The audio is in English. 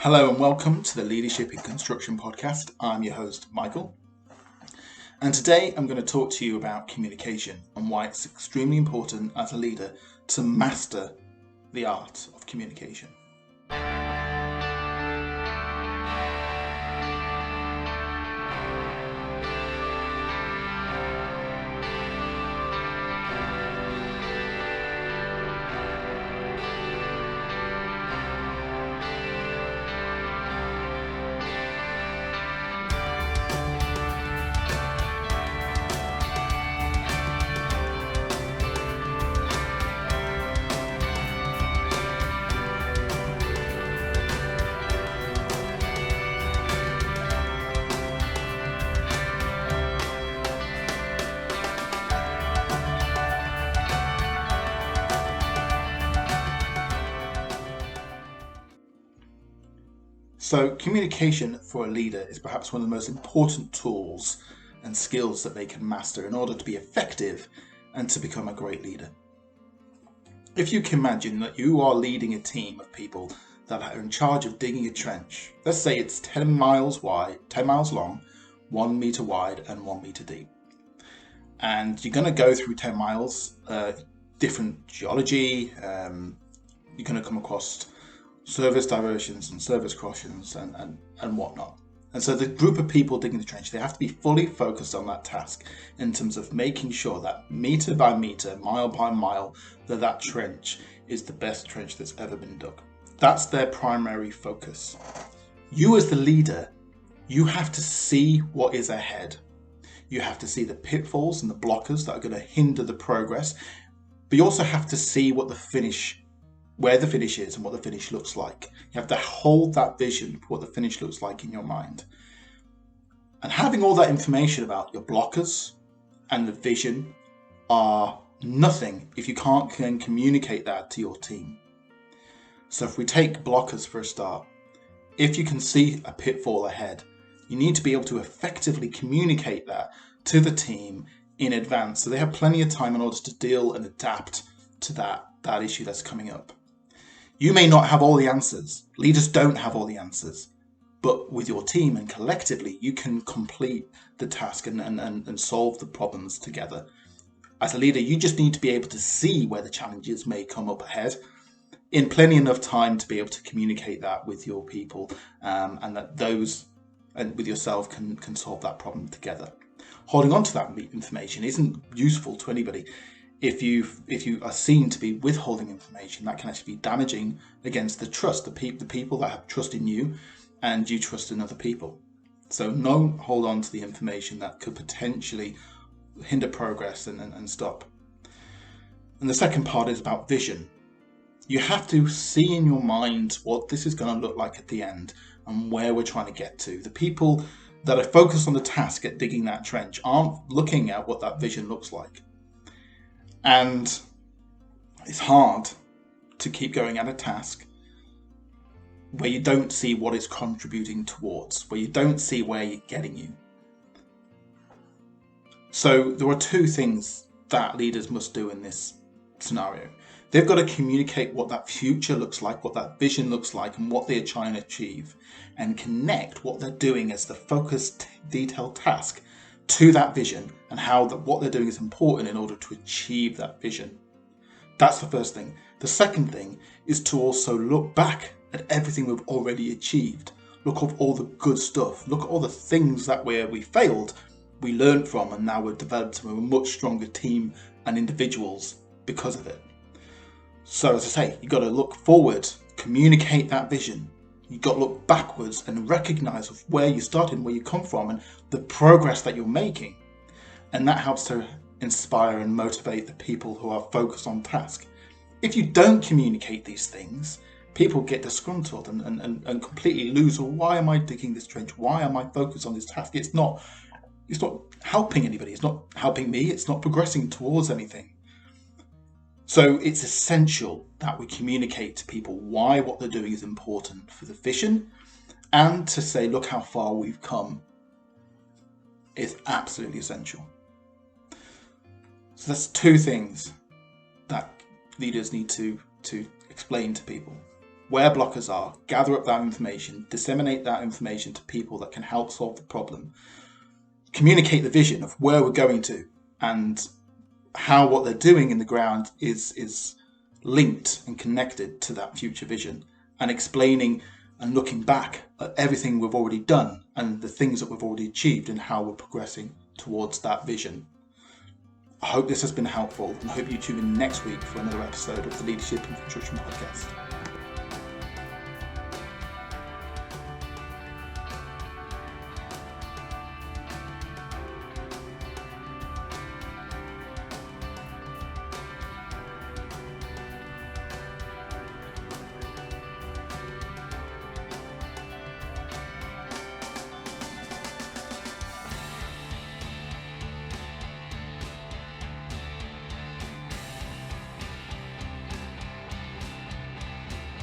Hello and welcome to the Leadership in Construction podcast. I'm your host, Michael. And today I'm going to talk to you about communication and why it's extremely important as a leader to master the art of communication. So communication for a leader is perhaps one of the most important tools and skills that they can master in order to be effective and to become a great leader. If you can imagine that you are leading a team of people that are in charge of digging a trench, let's say it's 10 miles long, 1 meter wide and 1 meter deep. And you're going to go through 10 miles, different geology, you're going to come across service diversions and service crossings and whatnot. And so the group of people digging the trench, they have to be fully focused on that task in terms of making sure that meter by meter, mile by mile, that trench is the best trench that's ever been dug. That's their primary focus. You as the leader, you have to see what is ahead. You have to see the pitfalls and the blockers that are going to hinder the progress, but you also have to see what where the finish is and what the finish looks like. You have to hold that vision for what the finish looks like in your mind. And having all that information about your blockers and the vision are nothing if you can't communicate that to your team. So if we take blockers for a start, if you can see a pitfall ahead, you need to be able to effectively communicate that to the team in advance so they have plenty of time in order to deal and adapt to that issue that's coming up. You may not have all the answers. Leaders don't have all the answers. But with your team and collectively, you can complete the task and solve the problems together. As a leader, you just need to be able to see where the challenges may come up ahead in plenty enough time to be able to communicate that with your people and that those and with yourself can solve that problem together. Holding on to that information isn't useful to anybody. If you are seen to be withholding information, that can actually be damaging against the trust, the people that have trust in you and you trust in other people. So don't hold on to the information that could potentially hinder progress and stop. And the second part is about vision. You have to see in your mind what this is going to look like at the end and where we're trying to get to. The people that are focused on the task at digging that trench aren't looking at what that vision looks like. And it's hard to keep going at a task where you don't see what it's contributing towards, where you don't see where you're getting you. So there are two things that leaders must do in this scenario. They've got to communicate what that future looks like, what that vision looks like, and what they're trying to achieve, and connect what they're doing as the focused, detailed task to that vision and how what they're doing is important in order to achieve that vision. That's the first thing. The second thing is to also look back at everything we've already achieved. Look at all the good stuff. Look at all the things that where we failed, we learned from, and now we've developed a much stronger team and individuals because of it. So as I say, you've got to look forward, communicate that vision. You've got to look backwards and recognize where you started, where you come from, and the progress that you're making. And that helps to inspire and motivate the people who are focused on task. If you don't communicate these things, people get disgruntled and completely lose, well, why am I digging this trench? Why am I focused on this task? It's not helping anybody. It's not helping me. It's not progressing towards anything. So it's essential that we communicate to people why what they're doing is important for the vision, and to say, look how far we've come is absolutely essential. So that's two things that leaders need to explain to people. where blockers are, gather up that information, disseminate that information to people that can help solve the problem, communicate the vision of where we're going to, and how what they're doing in the ground is linked and connected to that future vision, and explaining and looking back at everything we've already done and the things that we've already achieved and how we're progressing towards that vision. I hope this has been helpful, and I hope you tune in next week for another episode of the Leadership in Construction Podcast.